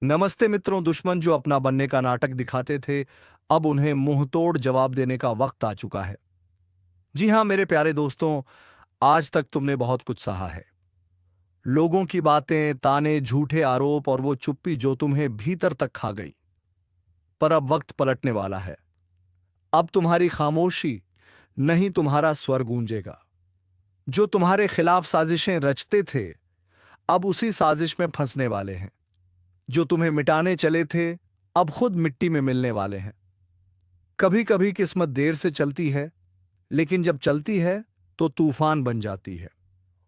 नमस्ते मित्रों। दुश्मन जो अपना बनने का नाटक दिखाते थे, अब उन्हें मुंहतोड़ जवाब देने का वक्त आ चुका है। जी हां मेरे प्यारे दोस्तों, आज तक तुमने बहुत कुछ सहा है। लोगों की बातें, ताने, झूठे आरोप और वो चुप्पी जो तुम्हें भीतर तक खा गई। पर अब वक्त पलटने वाला है। अब तुम्हारी खामोशी नहीं, तुम्हारा स्वर गूंजेगा। जो तुम्हारे खिलाफ साजिशें रचते थे, अब उसी साजिश में फंसने वाले हैं। जो तुम्हें मिटाने चले थे, अब खुद मिट्टी में मिलने वाले हैं। कभी कभी किस्मत देर से चलती है, लेकिन जब चलती है तो तूफान बन जाती है।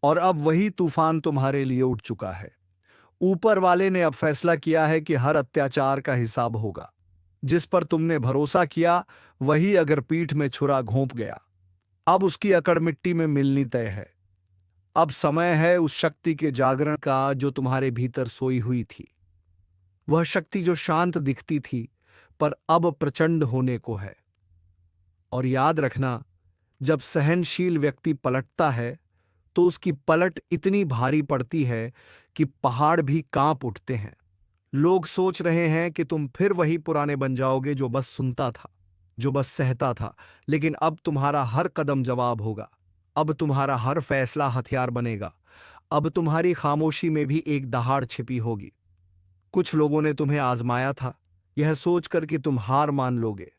और अब वही तूफान तुम्हारे लिए उठ चुका है। ऊपर वाले ने अब फैसला किया है कि हर अत्याचार का हिसाब होगा। जिस पर तुमने भरोसा किया, वही अगर पीठ में छुरा घोंप गया, अब उसकी अकड़ मिट्टी में मिलनी तय है। अब समय है उस शक्ति के जागरण का जो तुम्हारे भीतर सोई हुई थी। वह शक्ति जो शांत दिखती थी, पर अब प्रचंड होने को है। और याद रखना, जब सहनशील व्यक्ति पलटता है तो उसकी पलट इतनी भारी पड़ती है कि पहाड़ भी कांप उठते हैं। लोग सोच रहे हैं कि तुम फिर वही पुराने बन जाओगे, जो बस सुनता था, जो बस सहता था। लेकिन अब तुम्हारा हर कदम जवाब होगा। अब तुम्हारा हर फैसला हथियार बनेगा। अब तुम्हारी खामोशी में भी एक दहाड़ छिपी होगी। कुछ लोगों ने तुम्हें आजमाया था, यह सोचकर कि तुम हार मान लोगे।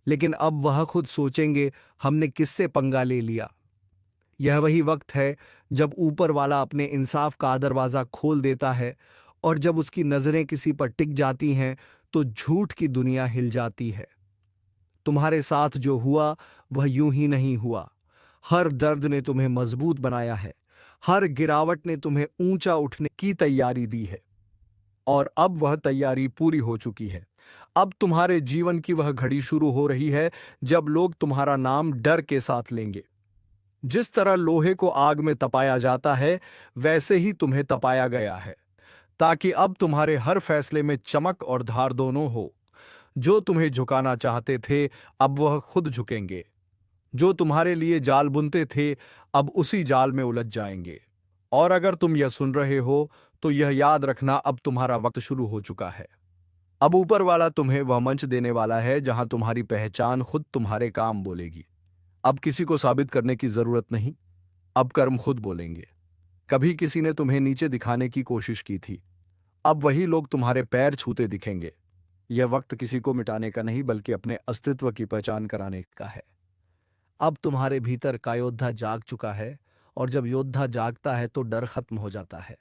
लेकिन अब वह खुद सोचेंगे, हमने किससे पंगा ले लिया। यह वही वक्त है जब ऊपर वाला अपने इंसाफ का दरवाजा खोल देता है, और जब उसकी नजरें किसी पर टिक जाती हैं तो झूठ की दुनिया हिल जाती है। तुम्हारे साथ जो हुआ वह यूं ही नहीं हुआ। हर दर्द ने तुम्हें मजबूत बनाया है। हर गिरावट ने तुम्हें ऊंचा उठने की तैयारी दी है। और अब वह तैयारी पूरी हो चुकी है। अब तुम्हारे जीवन की वह घड़ी शुरू हो रही है जब लोग तुम्हारा नाम डर के साथ लेंगे। जिस तरह लोहे को आग में तपाया जाता है, वैसे ही तुम्हें तपाया गया है, ताकि अब तुम्हारे हर फैसले में चमक और धार दोनों हो। जो तुम्हें झुकाना चाहते थे, अब वह खुद झुकेंगे। जो तुम्हारे लिए जाल बुनते थे, अब उसी जाल में उलझ जाएंगे। और अगर तुम यह सुन रहे हो, तो यह याद रखना, अब तुम्हारा वक्त शुरू हो चुका है। अब ऊपर वाला तुम्हें वह मंच देने वाला है जहां तुम्हारी पहचान खुद तुम्हारे काम बोलेगी। अब किसी को साबित करने की जरूरत नहीं, अब कर्म खुद बोलेंगे। कभी किसी ने तुम्हें नीचे दिखाने की कोशिश की थी, अब वही लोग तुम्हारे पैर छूते दिखेंगे। यह वक्त किसी को मिटाने का नहीं, बल्कि अपने अस्तित्व की पहचान कराने का है। अब तुम्हारे भीतर का योद्धा जाग चुका है, और जब योद्धा जागता है तो डर खत्म हो जाता है।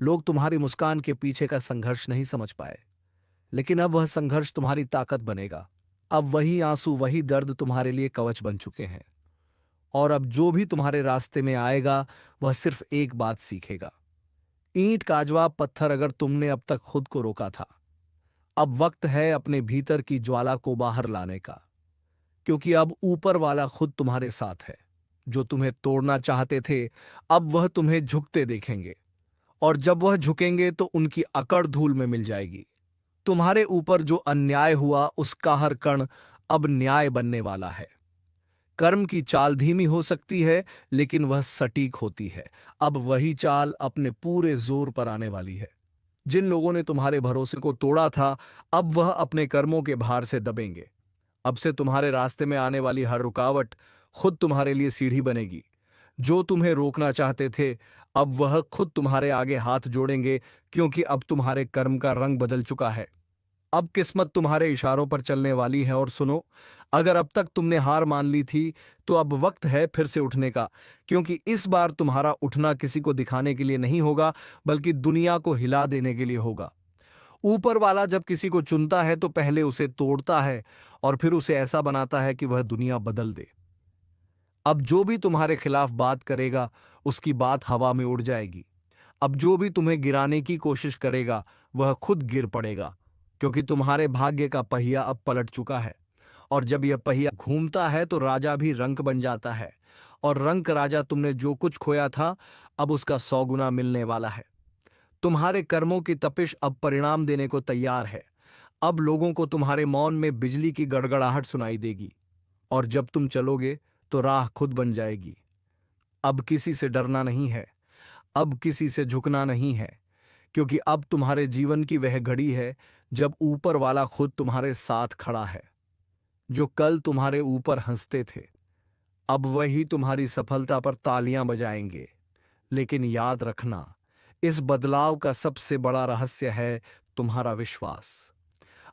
लोग तुम्हारी मुस्कान के पीछे का संघर्ष नहीं समझ पाए, लेकिन अब वह संघर्ष तुम्हारी ताकत बनेगा। अब वही आंसू, वही दर्द तुम्हारे लिए कवच बन चुके हैं। और अब जो भी तुम्हारे रास्ते में आएगा, वह सिर्फ एक बात सीखेगा। ईंट का जवाब पत्थर, अगर तुमने अब तक खुद को रोका था, अब वक्त है अपने भीतर की ज्वाला को बाहर लाने का। क्योंकि अब ऊपर वाला खुद तुम्हारे साथ है। जो तुम्हें तोड़ना चाहते थे, अब वह तुम्हें झुकते देखेंगे। और जब वह झुकेंगे तो उनकी अकड़ धूल में मिल जाएगी। तुम्हारे ऊपर जो अन्याय हुआ, उसका हर कण अब न्याय बनने वाला है। कर्म की चाल धीमी हो सकती है, लेकिन वह सटीक होती है। अब वही चाल अपने पूरे जोर पर आने वाली है। जिन लोगों ने तुम्हारे भरोसे को तोड़ा था, अब वह अपने कर्मों के भार से दबेंगे। अब से तुम्हारे रास्ते में आने वाली हर रुकावट खुद तुम्हारे लिए सीढ़ी बनेगी। जो तुम्हें रोकना चाहते थे, अब वह खुद तुम्हारे आगे हाथ जोड़ेंगे, क्योंकि अब तुम्हारे कर्म का रंग बदल चुका है। अब किस्मत तुम्हारे इशारों पर चलने वाली है। और सुनो, अगर अब तक तुमने हार मान ली थी, तो अब वक्त है फिर से उठने का। क्योंकि इस बार तुम्हारा उठना किसी को दिखाने के लिए नहीं होगा, बल्कि दुनिया को हिला देने के लिए होगा। ऊपर वाला जब किसी को चुनता है तो पहले उसे तोड़ता है, और फिर उसे ऐसा बनाता है कि वह दुनिया बदल दे। अब जो भी तुम्हारे खिलाफ बात करेगा, उसकी बात हवा में उड़ जाएगी। अब जो भी तुम्हें गिराने की कोशिश करेगा, वह खुद गिर पड़ेगा। क्योंकि तुम्हारे भाग्य का पहिया अब पलट चुका है। और जब यह पहिया घूमता है तो राजा भी रंक बन जाता है। और रंक राजा, तुमने जो कुछ खोया था, अब उसका 100 गुना मिलने वाला है। तुम्हारे कर्मों की तपिश अब परिणाम देने को तैयार है। अब लोगों को तुम्हारे मौन में बिजली की गड़गड़ाहट सुनाई देगी। और जब तुम चलोगे तो राह खुद बन जाएगी। अब किसी से डरना नहीं है, अब किसी से झुकना नहीं है। क्योंकि अब तुम्हारे जीवन की वह घड़ी है जब ऊपर वाला खुद तुम्हारे साथ खड़ा है। जो कल तुम्हारे ऊपर हंसते थे, अब वही तुम्हारी सफलता पर तालियां बजाएंगे। लेकिन याद रखना, इस बदलाव का सबसे बड़ा रहस्य है तुम्हारा विश्वास।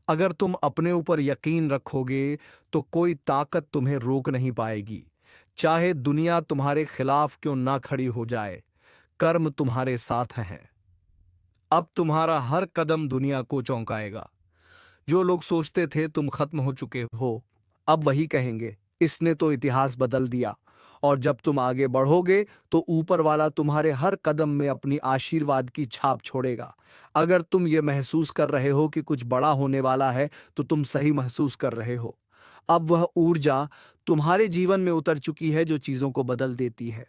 अगर तुम अपने ऊपर यकीन रखोगे तो कोई ताकत तुम्हें रोक नहीं पाएगी। चाहे दुनिया तुम्हारे खिलाफ क्यों ना खड़ी हो जाए, कर्म तुम्हारे साथ है। अब तुम्हारा हर कदम दुनिया को चौंकाएगा। जो लोग सोचते थे तुम खत्म हो चुके हो, अब वही कहेंगे, इसने तो इतिहास बदल दिया। और जब तुम आगे बढ़ोगे तो ऊपर वाला तुम्हारे हर कदम में अपनी आशीर्वाद की छाप छोड़ेगा। अगर तुम ये महसूस कर रहे हो कि कुछ बड़ा होने वाला है, तो तुम सही महसूस कर रहे हो। अब वह ऊर्जा तुम्हारे जीवन में उतर चुकी है जो चीजों को बदल देती है।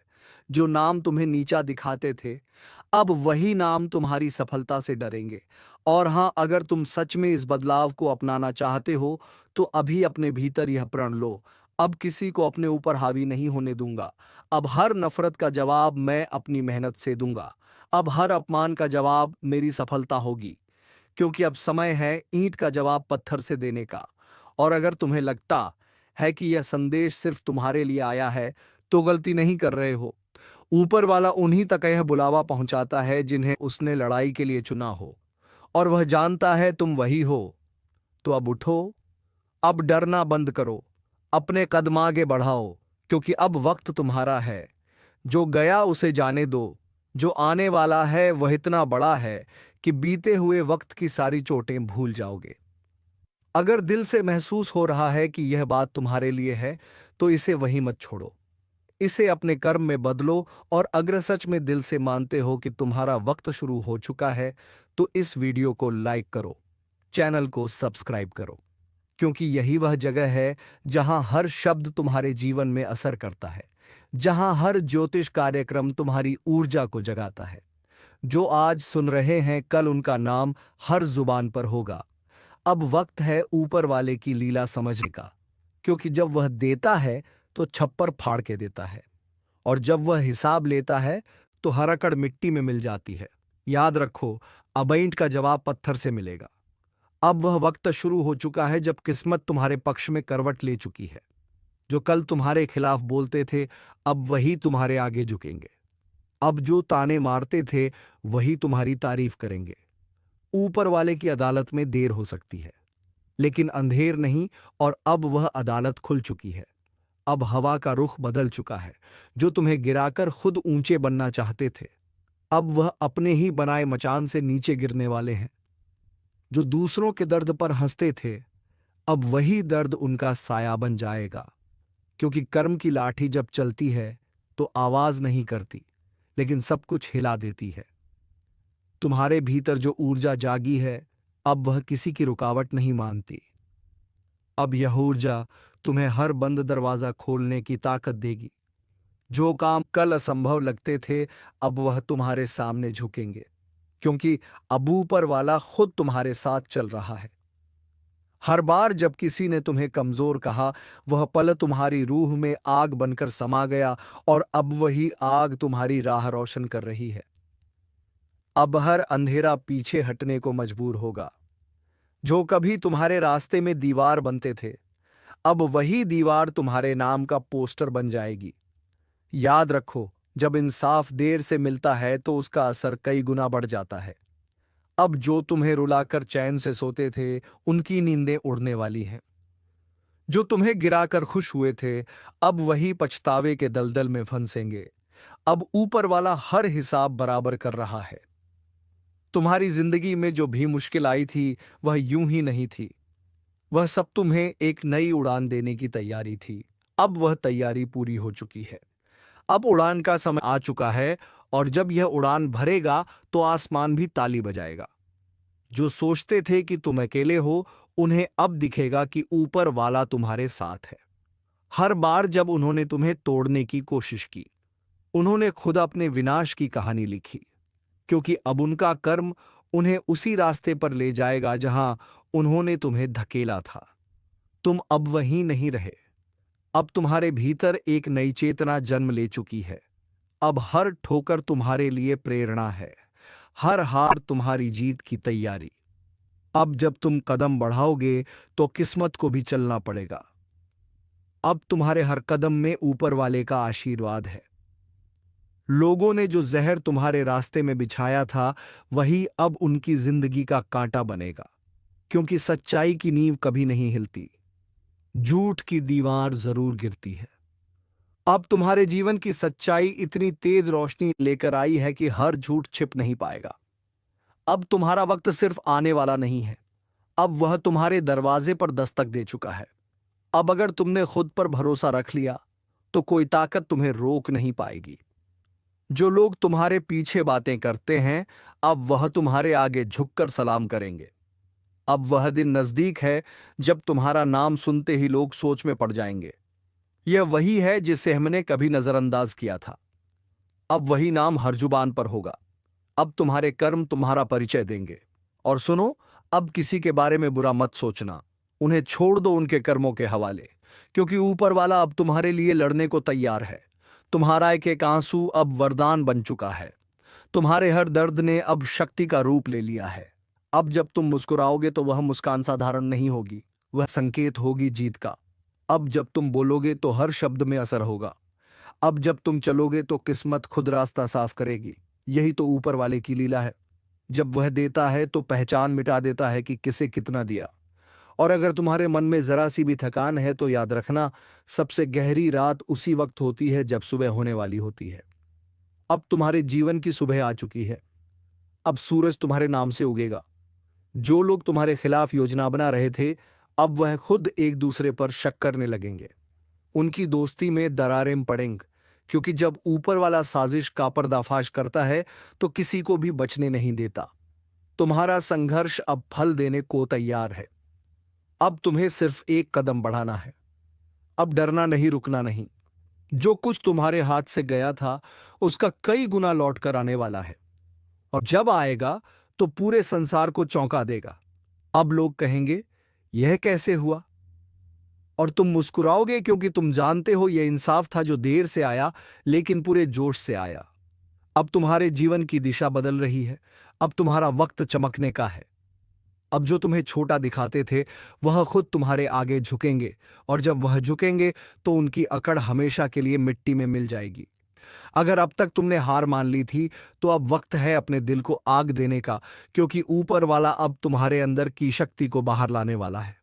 जो नाम तुम्हें नीचा दिखाते थे, अब वही नाम तुम्हारी सफलता से डरेंगे। और हाँ, अगर तुम सच में इस बदलाव को अपनाना चाहते हो, तो अभी अपने भीतर यह प्रण लो, अब किसी को अपने ऊपर हावी नहीं होने दूंगा। अब हर नफरत का जवाब मैं अपनी मेहनत से दूंगा। अब हर अपमान का जवाब मेरी सफलता होगी। क्योंकि अब समय है ईंट का जवाब पत्थर से देने का। और अगर तुम्हें लगता है कि यह संदेश सिर्फ तुम्हारे लिए आया है, तो गलती नहीं कर रहे हो। ऊपर वाला उन्हीं तक यह बुलावा पहुंचाता है जिन्हें उसने लड़ाई के लिए चुना हो। और वह जानता है तुम वही हो। तो अब उठो, अब डरना बंद करो, अपने कदम आगे बढ़ाओ, क्योंकि अब वक्त तुम्हारा है। जो गया उसे जाने दो, जो आने वाला है वह इतना बड़ा है कि बीते हुए वक्त की सारी चोटें भूल जाओगे। अगर दिल से महसूस हो रहा है कि यह बात तुम्हारे लिए है, तो इसे वहीं मत छोड़ो। इसे अपने कर्म में बदलो। और अगर सच में दिल से मानते हो कि तुम्हारा वक्त शुरू हो चुका है, तो इस वीडियो को लाइक करो, चैनल को सब्सक्राइब करो, क्योंकि यही वह जगह है जहां हर शब्द तुम्हारे जीवन में असर करता है, जहां हर ज्योतिष कार्यक्रम तुम्हारी ऊर्जा को जगाता है। जो आज सुन रहे हैं, कल उनका नाम हर जुबान पर होगा। अब वक्त है ऊपर वाले की लीला समझने का, क्योंकि जब वह देता है तो छप्पर फाड़ के देता है, और जब वह हिसाब लेता है तो हर अकड़ मिट्टी में मिल जाती है। याद रखो, अब ईंट का जवाब पत्थर से मिलेगा। अब वह वक्त शुरू हो चुका है जब किस्मत तुम्हारे पक्ष में करवट ले चुकी है। जो कल तुम्हारे खिलाफ बोलते थे, अब वही तुम्हारे आगे झुकेंगे। अब जो ताने मारते थे, वही तुम्हारी तारीफ करेंगे। ऊपर वाले की अदालत में देर हो सकती है, लेकिन अंधेर नहीं। और अब वह अदालत खुल चुकी है। अब हवा का रुख बदल चुका है। जो तुम्हें गिराकर खुद ऊंचे बनना चाहते थे, अब वह अपने ही बनाए मचान से नीचे गिरने वाले हैं। जो दूसरों के दर्द पर हंसते थे, अब वही दर्द उनका साया बन जाएगा। क्योंकि कर्म की लाठी जब चलती है तो आवाज नहीं करती, लेकिन सब कुछ हिला देती है। तुम्हारे भीतर जो ऊर्जा जागी है, अब वह किसी की रुकावट नहीं मानती। अब यह ऊर्जा तुम्हें हर बंद दरवाजा खोलने की ताकत देगी। जो काम कल असंभव लगते थे, अब वह तुम्हारे सामने झुकेंगे, क्योंकि अब ऊपर वाला खुद तुम्हारे साथ चल रहा है। हर बार जब किसी ने तुम्हें कमजोर कहा, वह पल तुम्हारी रूह में आग बनकर समा गया, और अब वही आग तुम्हारी राह रोशन कर रही है। अब हर अंधेरा पीछे हटने को मजबूर होगा। जो कभी तुम्हारे रास्ते में दीवार बनते थे, अब वही दीवार तुम्हारे नाम का पोस्टर बन जाएगी। याद रखो, जब इंसाफ देर से मिलता है तो उसका असर कई गुना बढ़ जाता है। अब जो तुम्हें रुलाकर चैन से सोते थे, उनकी नींदें उड़ने वाली हैं। जो तुम्हें गिराकर खुश हुए थे, अब वही पछतावे के दलदल में फंसेंगे। अब ऊपर वाला हर हिसाब बराबर कर रहा है। तुम्हारी जिंदगी में जो भी मुश्किल आई थी, वह यूं ही नहीं थी। वह सब तुम्हें एक नई उड़ान देने की तैयारी थी। अब वह तैयारी पूरी हो चुकी है। अब उड़ान का समय आ चुका है, और जब यह उड़ान भरेगा तो आसमान भी ताली बजाएगा। जो सोचते थे कि तुम अकेले हो, उन्हें अब दिखेगा कि ऊपर वाला तुम्हारे साथ है। हर बार जब उन्होंने तुम्हें तोड़ने की कोशिश की, उन्होंने खुद अपने विनाश की कहानी लिखी, क्योंकि अब उनका कर्म उन्हें उसी रास्ते पर ले जाएगा जहां उन्होंने तुम्हें धकेला था। तुम अब वहीं नहीं रहे। अब तुम्हारे भीतर एक नई चेतना जन्म ले चुकी है। अब हर ठोकर तुम्हारे लिए प्रेरणा है। हर हार तुम्हारी जीत की तैयारी। अब जब तुम कदम बढ़ाओगे तो किस्मत को भी चलना पड़ेगा। अब तुम्हारे हर कदम में ऊपर वाले का आशीर्वाद है। लोगों ने जो जहर तुम्हारे रास्ते में बिछाया था, वही अब उनकी जिंदगी का कांटा बनेगा। क्योंकि सच्चाई की नींव कभी नहीं हिलती, झूठ की दीवार जरूर गिरती है। अब तुम्हारे जीवन की सच्चाई इतनी तेज रोशनी लेकर आई है कि हर झूठ छिप नहीं पाएगा। अब तुम्हारा वक्त सिर्फ आने वाला नहीं है, अब वह तुम्हारे दरवाजे पर दस्तक दे चुका है। अब अगर तुमने खुद पर भरोसा रख लिया तो कोई ताकत तुम्हें रोक नहीं पाएगी। जो लोग तुम्हारे पीछे बातें करते हैं, अब वह तुम्हारे आगे झुककर सलाम करेंगे। अब वह दिन नजदीक है जब तुम्हारा नाम सुनते ही लोग सोच में पड़ जाएंगे, यह वही है जिसे हमने कभी नजरअंदाज किया था। अब वही नाम हर जुबान पर होगा। अब तुम्हारे कर्म तुम्हारा परिचय देंगे। और सुनो, अब किसी के बारे में बुरा मत सोचना, उन्हें छोड़ दो उनके कर्मों के हवाले। क्योंकि ऊपर वाला अब तुम्हारे लिए लड़ने को तैयार है। तुम्हारा एक एक आंसू अब वरदान बन चुका है। तुम्हारे हर दर्द ने अब शक्ति का रूप ले लिया है। अब जब तुम मुस्कुराओगे तो वह मुस्कान साधारण नहीं होगी, वह संकेत होगी जीत का। अब जब तुम बोलोगे तो हर शब्द में असर होगा। अब जब तुम चलोगे तो किस्मत खुद रास्ता साफ करेगी। यही तो ऊपर वाले की लीला है। जब वह देता है तो पहचान मिटा देता है कि किसे कितना दिया। और अगर तुम्हारे मन में जरा सी भी थकान है तो याद रखना, सबसे गहरी रात उसी वक्त होती है जब सुबह होने वाली होती है। अब तुम्हारे जीवन की सुबह आ चुकी है। अब सूरज तुम्हारे नाम से उगेगा। जो लोग तुम्हारे खिलाफ योजना बना रहे थे, अब वह खुद एक दूसरे पर शक करने लगेंगे। उनकी दोस्ती में दरारें पड़ेंगी। क्योंकि जब ऊपर वाला साजिश का पर्दाफाश करता है तो किसी को भी बचने नहीं देता। तुम्हारा संघर्ष अब फल देने को तैयार है। अब तुम्हें सिर्फ एक कदम बढ़ाना है। अब डरना नहीं, रुकना नहीं। जो कुछ तुम्हारे हाथ से गया था उसका कई गुना लौट कर आने वाला है। और जब आएगा तो पूरे संसार को चौंका देगा। अब लोग कहेंगे, यह कैसे हुआ? और तुम मुस्कुराओगे क्योंकि तुम जानते हो यह इंसाफ था जो देर से आया लेकिन पूरे जोश से आया। अब तुम्हारे जीवन की दिशा बदल रही है। अब तुम्हारा वक्त चमकने का है। अब जो तुम्हें छोटा दिखाते थे वह खुद तुम्हारे आगे झुकेंगे। और जब वह झुकेंगे तो उनकी अकड़ हमेशा के लिए मिट्टी में मिल जाएगी। अगर अब तक तुमने हार मान ली थी तो अब वक्त है अपने दिल को आग देने का। क्योंकि ऊपर वाला अब तुम्हारे अंदर की शक्ति को बाहर लाने वाला है।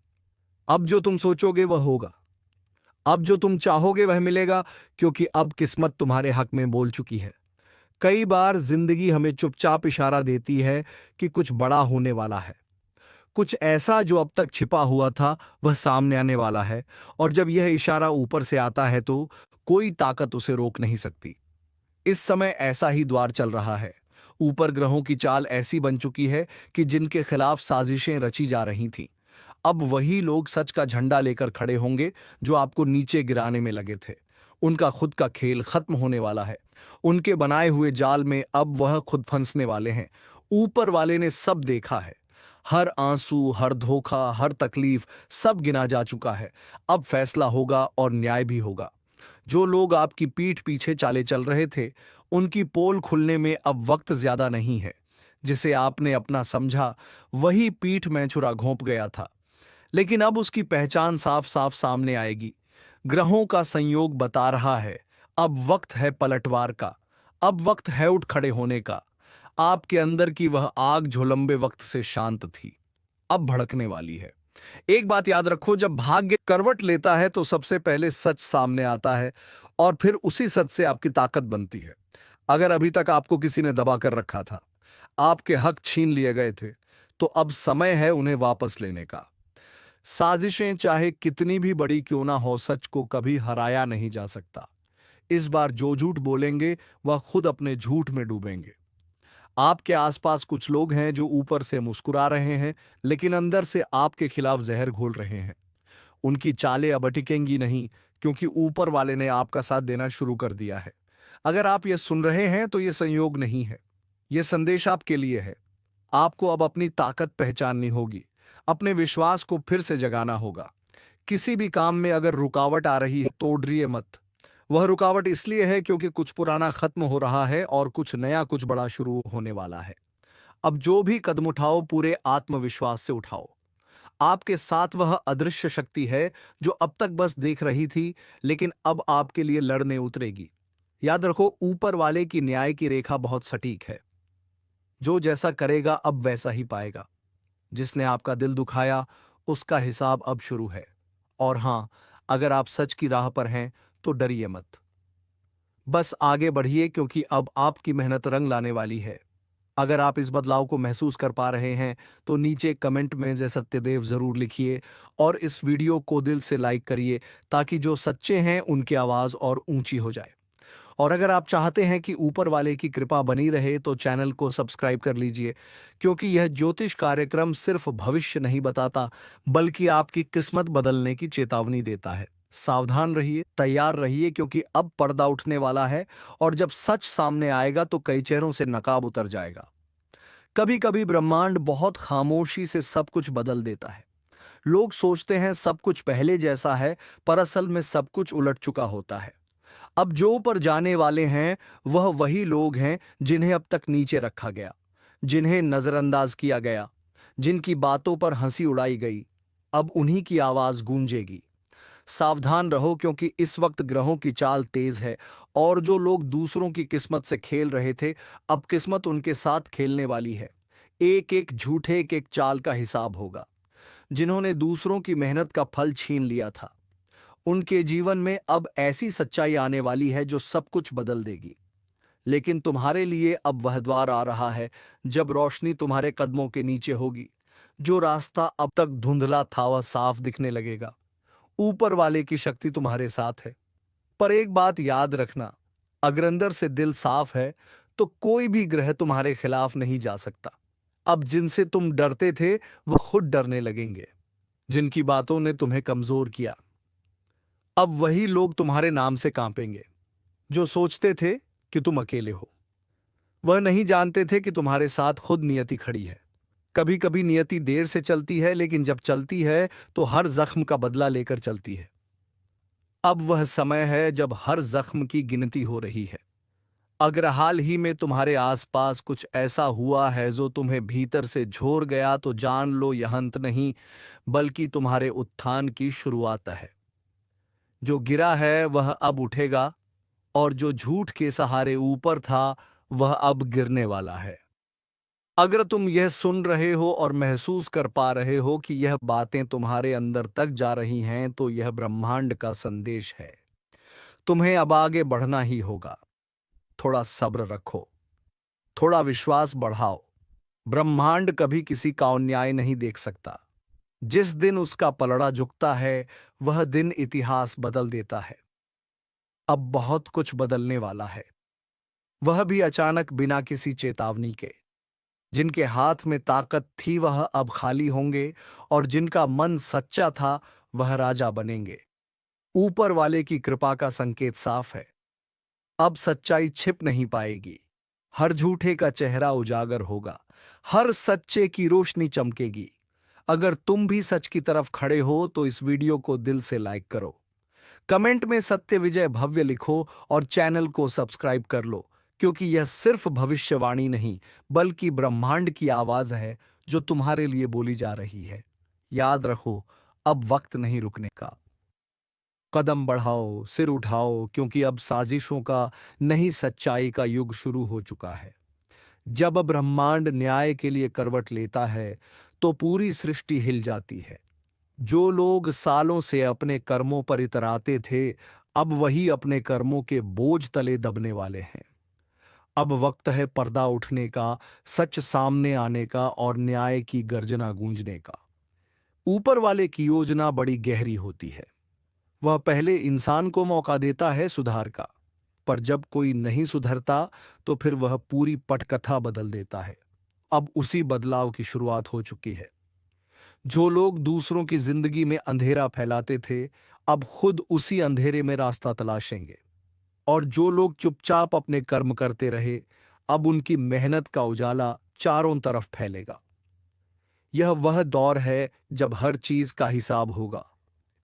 अब जो तुम सोचोगे वह होगा। अब जो तुम चाहोगे वह मिलेगा। क्योंकि अब किस्मत तुम्हारे हक में बोल चुकी है। कई बार जिंदगी हमें चुपचाप इशारा देती है कि कुछ बड़ा होने वाला है। कुछ ऐसा जो अब तक छिपा हुआ था वह सामने आने वाला है। और जब यह इशारा ऊपर से आता है तो कोई ताकत उसे रोक नहीं सकती। इस समय ऐसा ही द्वार चल रहा है। ऊपर ग्रहों की चाल ऐसी बन चुकी है कि जिनके खिलाफ साजिशें रची जा रही थीं, अब वही लोग सच का झंडा लेकर खड़े होंगे जो आपको नीचे गिराने में लगे थे। उनका खुद का खेल खत्म होने वाला है। उनके बनाए हुए जाल में अब वह खुद फंसने वाले हैं। ऊपर वाले ने सब देखा है। हर आंसू, हर धोखा, हर तकलीफ सब गिना जा चुका है। अब फैसला होगा और न्याय भी होगा। जो लोग आपकी पीठ पीछे चाले चल रहे थे, उनकी पोल खुलने में अब वक्त ज्यादा नहीं है। जिसे आपने अपना समझा वही पीठ में छुरा घोंप गया था। लेकिन अब उसकी पहचान साफ साफ सामने आएगी। ग्रहों का संयोग बता रहा है, अब वक्त है पलटवार का। अब वक्त है उठ खड़े होने का। आपके अंदर की वह आग जो लंबे वक्त से शांत थी, अब भड़कने वाली है। एक बात याद रखो, जब भाग्य करवट लेता है तो सबसे पहले सच सामने आता है और फिर उसी सच से आपकी ताकत बनती है। अगर अभी तक आपको किसी ने दबा कर रखा था, आपके हक छीन लिए गए थे, तो अब समय है उन्हें वापस लेने का। साजिशें चाहे कितनी भी बड़ी क्यों ना हो, सच को कभी हराया नहीं जा सकता। इस बार जो झूठ बोलेंगे वह खुद अपने झूठ में डूबेंगे। आपके आसपास कुछ लोग हैं जो ऊपर से मुस्कुरा रहे हैं लेकिन अंदर से आपके खिलाफ जहर घोल रहे हैं। उनकी चालें अब टिकेंगी नहीं, क्योंकि ऊपर वाले ने आपका साथ देना शुरू कर दिया है। अगर आप ये सुन रहे हैं तो ये संयोग नहीं है, ये संदेश आपके लिए है। आपको अब अपनी ताकत पहचाननी होगी, अपने विश्वास को फिर से जगाना होगा। किसी भी काम में अगर रुकावट आ रही है तोड़िए मत। वह रुकावट इसलिए है क्योंकि कुछ पुराना खत्म हो रहा है और कुछ नया, कुछ बड़ा शुरू होने वाला है। अब जो भी कदम उठाओ पूरे आत्मविश्वास से उठाओ। आपके साथ वह अदृश्य शक्ति है जो अब तक बस देख रही थी, लेकिन अब आपके लिए लड़ने उतरेगी। याद रखो, ऊपर वाले की न्याय की रेखा बहुत सटीक है। जो जैसा करेगा अब वैसा ही पाएगा। जिसने आपका दिल दुखाया उसका हिसाब अब शुरू है। और हां, अगर आप सच की राह पर हैं तो डरिए मत। बस आगे बढ़िए, क्योंकि अब आपकी मेहनत रंग लाने वाली है। अगर आप इस बदलाव को महसूस कर पा रहे हैं तो नीचे कमेंट में जय सत्यदेव जरूर लिखिए और इस वीडियो को दिल से लाइक करिए, ताकि जो सच्चे हैं उनकी आवाज और ऊंची हो जाए। और अगर आप चाहते हैं कि ऊपर वाले की कृपा बनी रहे तो चैनल को सब्सक्राइब कर लीजिए, क्योंकि यह ज्योतिष कार्यक्रम सिर्फ भविष्य नहीं बताता, बल्कि आपकी किस्मत बदलने की चेतावनी देता है। सावधान रहिए, तैयार रहिए, क्योंकि अब पर्दा उठने वाला है और जब सच सामने आएगा तो कई चेहरों से नकाब उतर जाएगा। कभी कभी ब्रह्मांड बहुत खामोशी से सब कुछ बदल देता है। लोग सोचते हैं सब कुछ पहले जैसा है, पर असल में सब कुछ उलट चुका होता है। अब जो ऊपर जाने वाले हैं वह वही लोग हैं जिन्हें अब तक नीचे रखा गया, जिन्हें नजरअंदाज किया गया, जिनकी बातों पर हंसी उड़ाई गई। अब उन्हीं की आवाज गूंजेगी। सावधान रहो, क्योंकि इस वक्त ग्रहों की चाल तेज है और जो लोग दूसरों की किस्मत से खेल रहे थे, अब किस्मत उनके साथ खेलने वाली है। एक एक झूठे, एक एक चाल का हिसाब होगा। जिन्होंने दूसरों की मेहनत का फल छीन लिया था, उनके जीवन में अब ऐसी सच्चाई आने वाली है जो सब कुछ बदल देगी। लेकिन तुम्हारे लिए अब वह द्वार आ रहा है जब रोशनी तुम्हारे कदमों के नीचे होगी। जो रास्ता अब तक धुंधला था वह साफ दिखने लगेगा। ऊपर वाले की शक्ति तुम्हारे साथ है। पर एक बात याद रखना, अगर अंदर से दिल साफ है तो कोई भी ग्रह तुम्हारे खिलाफ नहीं जा सकता। अब जिनसे तुम डरते थे वो खुद डरने लगेंगे। जिनकी बातों ने तुम्हें कमजोर किया, अब वही लोग तुम्हारे नाम से कांपेंगे। जो सोचते थे कि तुम अकेले हो, वह नहीं जानते थे कि तुम्हारे साथ खुद नियति खड़ी है। कभी कभी नियति देर से चलती है, लेकिन जब चलती है तो हर जख्म का बदला लेकर चलती है। अब वह समय है जब हर जख्म की गिनती हो रही है। अगर हाल ही में तुम्हारे आसपास कुछ ऐसा हुआ है जो तुम्हें भीतर से झोर गया, तो जान लो यह अंत नहीं, बल्कि तुम्हारे उत्थान की शुरुआत है। जो गिरा है वह अब उठेगा, और जो झूठ के सहारे ऊपर था वह अब गिरने वाला है। अगर तुम यह सुन रहे हो और महसूस कर पा रहे हो कि यह बातें तुम्हारे अंदर तक जा रही हैं, तो यह ब्रह्मांड का संदेश है। तुम्हें अब आगे बढ़ना ही होगा। थोड़ा सब्र रखो, थोड़ा विश्वास बढ़ाओ। ब्रह्मांड कभी किसी का अन्याय नहीं देख सकता। जिस दिन उसका पलड़ा झुकता है वह दिन इतिहास बदल देता है। अब बहुत कुछ बदलने वाला है, वह भी अचानक, बिना किसी चेतावनी के। जिनके हाथ में ताकत थी वह अब खाली होंगे, और जिनका मन सच्चा था वह राजा बनेंगे। ऊपर वाले की कृपा का संकेत साफ है। अब सच्चाई छिप नहीं पाएगी। हर झूठे का चेहरा उजागर होगा, हर सच्चे की रोशनी चमकेगी। अगर तुम भी सच की तरफ खड़े हो तो इस वीडियो को दिल से लाइक करो, कमेंट में सत्य विजय भव्य लिखो और चैनल को सब्सक्राइब कर लो, क्योंकि यह सिर्फ भविष्यवाणी नहीं, बल्कि ब्रह्मांड की आवाज है जो तुम्हारे लिए बोली जा रही है। याद रखो, अब वक्त नहीं रुकने का। कदम बढ़ाओ, सिर उठाओ, क्योंकि अब साजिशों का नहीं, सच्चाई का युग शुरू हो चुका है। जब ब्रह्मांड न्याय के लिए करवट लेता है तो पूरी सृष्टि हिल जाती है। जो लोग सालों से अपने कर्मों पर इतराते थे, अब वही अपने कर्मों के बोझ तले दबने वाले हैं। अब वक्त है पर्दा उठने का, सच सामने आने का और न्याय की गर्जना गूंजने का। ऊपर वाले की योजना बड़ी गहरी होती है। वह पहले इंसान को मौका देता है सुधार का, पर जब कोई नहीं सुधरता तो फिर वह पूरी पटकथा बदल देता है। अब उसी बदलाव की शुरुआत हो चुकी है। जो लोग दूसरों की जिंदगी में अंधेरा फैलाते थे, अब खुद उसी अंधेरे में रास्ता तलाशेंगे। और जो लोग चुपचाप अपने कर्म करते रहे, अब उनकी मेहनत का उजाला चारों तरफ फैलेगा। यह वह दौर है जब हर चीज का हिसाब होगा,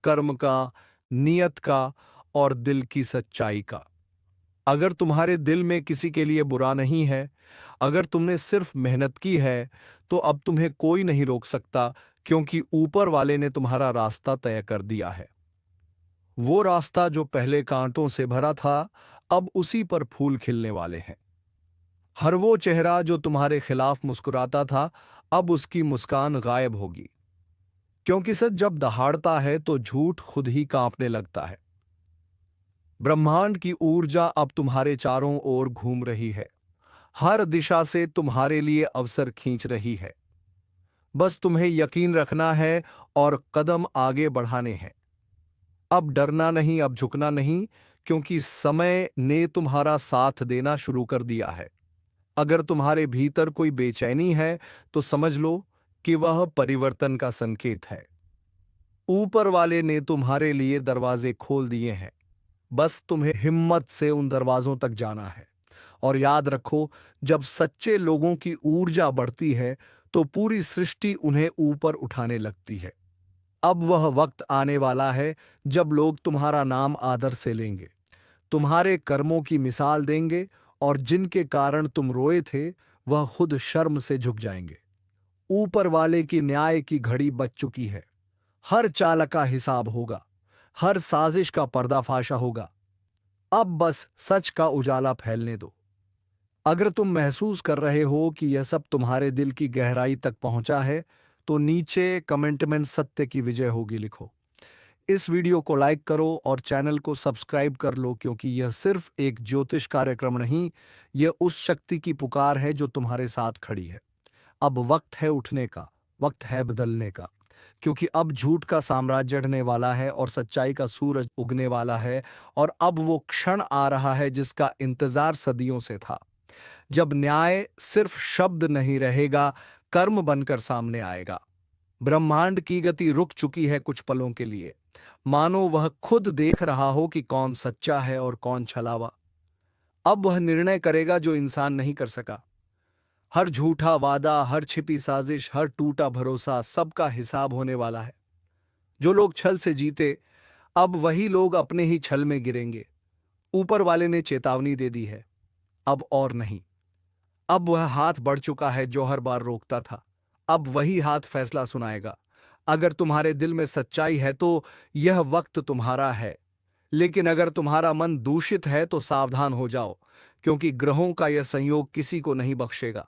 कर्म का, नियत का और दिल की सच्चाई का। अगर तुम्हारे दिल में किसी के लिए बुरा नहीं है, अगर तुमने सिर्फ मेहनत की है, तो अब तुम्हें कोई नहीं रोक सकता, क्योंकि ऊपर वाले ने तुम्हारा रास्ता तय कर दिया है। वो रास्ता जो पहले कांटों से भरा था, अब उसी पर फूल खिलने वाले हैं। हर वो चेहरा जो तुम्हारे खिलाफ मुस्कुराता था, अब उसकी मुस्कान गायब होगी, क्योंकि सच जब दहाड़ता है तो झूठ खुद ही कांपने लगता है। ब्रह्मांड की ऊर्जा अब तुम्हारे चारों ओर घूम रही है, हर दिशा से तुम्हारे लिए अवसर खींच रही है। बस तुम्हें यकीन रखना है और कदम आगे बढ़ाने हैं। अब डरना नहीं, अब झुकना नहीं, क्योंकि समय ने तुम्हारा साथ देना शुरू कर दिया है। अगर तुम्हारे भीतर कोई बेचैनी है, तो समझ लो कि वह परिवर्तन का संकेत है। ऊपर वाले ने तुम्हारे लिए दरवाजे खोल दिए हैं, बस तुम्हें हिम्मत से उन दरवाजों तक जाना है। और याद रखो, जब सच्चे लोगों की ऊर्जा बढ़ती है, तो पूरी सृष्टि उन्हें ऊपर उठाने लगती है। अब वह वक्त आने वाला है जब लोग तुम्हारा नाम आदर से लेंगे, तुम्हारे कर्मों की मिसाल देंगे, और जिनके कारण तुम रोए थे, वह खुद शर्म से झुक जाएंगे। ऊपर वाले की न्याय की घड़ी बज चुकी है। हर चाल का हिसाब होगा, हर साजिश का पर्दाफाश होगा। अब बस सच का उजाला फैलने दो। अगर तुम महसूस कर रहे हो कि यह सब तुम्हारे दिल की गहराई तक पहुंचा है, तो नीचे कमेंट में सत्य की विजय होगी लिखो। इस वीडियो को लाइक करो और चैनल को सब्सक्राइब कर लो, क्योंकि यह सिर्फ एक ज्योतिष कार्यक्रम नहीं, यह उस शक्ति की पुकार है जो तुम्हारे साथ खड़ी है। अब वक्त है उठने का, वक्त है बदलने का, क्योंकि अब झूठ का साम्राज्य ढहने वाला है और सच्चाई का सूरज उगने वाला है। और अब वो क्षण आ रहा है जिसका इंतजार सदियों से था, जब न्याय सिर्फ शब्द नहीं रहेगा, कर्म बनकर सामने आएगा। ब्रह्मांड की गति रुक चुकी है कुछ पलों के लिए, मानो वह खुद देख रहा हो कि कौन सच्चा है और कौन छलावा। अब वह निर्णय करेगा जो इंसान नहीं कर सका। हर झूठा वादा, हर छिपी साजिश, हर टूटा भरोसा, सबका हिसाब होने वाला है। जो लोग छल से जीते, अब वही लोग अपने ही छल में गिरेंगे। ऊपर वाले ने चेतावनी दे दी है, अब और नहीं। अब वह हाथ बढ़ चुका है जो हर बार रोकता था, अब वही हाथ फैसला सुनाएगा। अगर तुम्हारे दिल में सच्चाई है तो यह वक्त तुम्हारा है, लेकिन अगर तुम्हारा मन दूषित है तो सावधान हो जाओ, क्योंकि ग्रहों का यह संयोग किसी को नहीं बख्शेगा।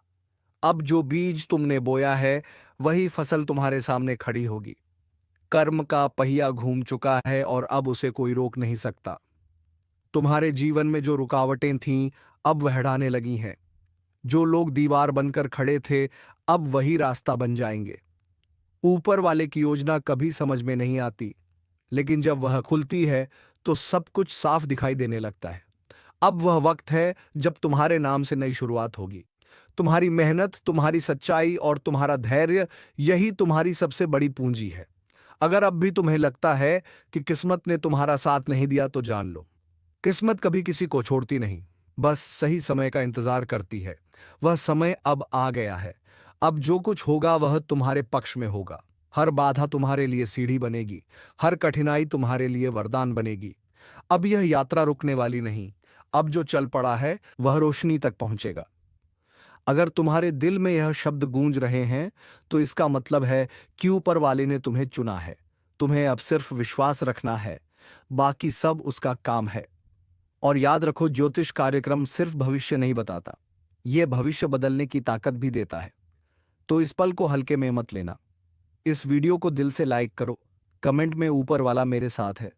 अब जो बीज तुमने बोया है, वही फसल तुम्हारे सामने खड़ी होगी। कर्म का पहिया घूम चुका है और अब उसे कोई रोक नहीं सकता। तुम्हारे जीवन में जो रुकावटें थीं, अब वह हटाने लगी हैं। जो लोग दीवार बनकर खड़े थे, अब वही रास्ता बन जाएंगे। ऊपर वाले की योजना कभी समझ में नहीं आती, लेकिन जब वह खुलती है तो सब कुछ साफ दिखाई देने लगता है। अब वह वक्त है जब तुम्हारे नाम से नई शुरुआत होगी। तुम्हारी मेहनत, तुम्हारी सच्चाई और तुम्हारा धैर्य, यही तुम्हारी सबसे बड़ी पूंजी है। अगर अब भी तुम्हें लगता है कि किस्मत ने तुम्हारा साथ नहीं दिया, तो जान लो, किस्मत कभी किसी को छोड़ती नहीं, बस सही समय का इंतजार करती है। वह समय अब आ गया है। अब जो कुछ होगा वह तुम्हारे पक्ष में होगा। हर बाधा तुम्हारे लिए सीढ़ी बनेगी, हर कठिनाई तुम्हारे लिए वरदान बनेगी। अब यह यात्रा रुकने वाली नहीं। अब जो चल पड़ा है वह रोशनी तक पहुंचेगा। अगर तुम्हारे दिल में यह शब्द गूंज रहे हैं, तो इसका मतलब है कि ऊपर वाले ने तुम्हें चुना है। तुम्हें अब सिर्फ विश्वास रखना है, बाकी सब उसका काम है। और याद रखो, ज्योतिष कार्यक्रम सिर्फ भविष्य नहीं बताता, यह भविष्य बदलने की ताकत भी देता है। तो इस पल को हल्के में मत लेना। इस वीडियो को दिल से लाइक करो, कमेंट में ऊपर वाला मेरे साथ है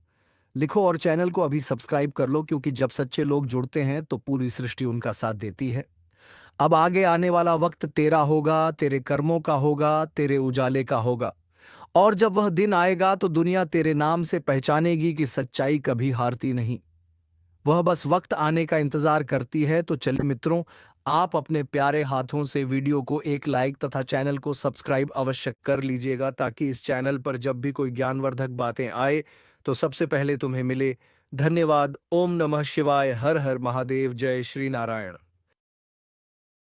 लिखो, और चैनल को अभी सब्सक्राइब कर लो, क्योंकि जब सच्चे लोग जुड़ते हैं तो पूरी सृष्टि उनका साथ देती है। अब आगे आने वाला वक्त तेरा होगा, तेरे कर्मों का होगा, तेरे उजाले का होगा। और जब वह दिन आएगा तो दुनिया तेरे नाम से पहचानेगी कि सच्चाई कभी हारती नहीं। वह बस वक्त आने का इंतजार करती है। तो चलिए मित्रों, आप अपने प्यारे हाथों से वीडियो को एक लाइक तथा चैनल को सब्सक्राइब अवश्य कर लीजिएगा, ताकि इस चैनल पर जब भी कोई ज्ञानवर्धक बातें आए तो सबसे पहले तुम्हें मिले। धन्यवाद। ओम नमः शिवाय। हर हर महादेव। जय श्री नारायण।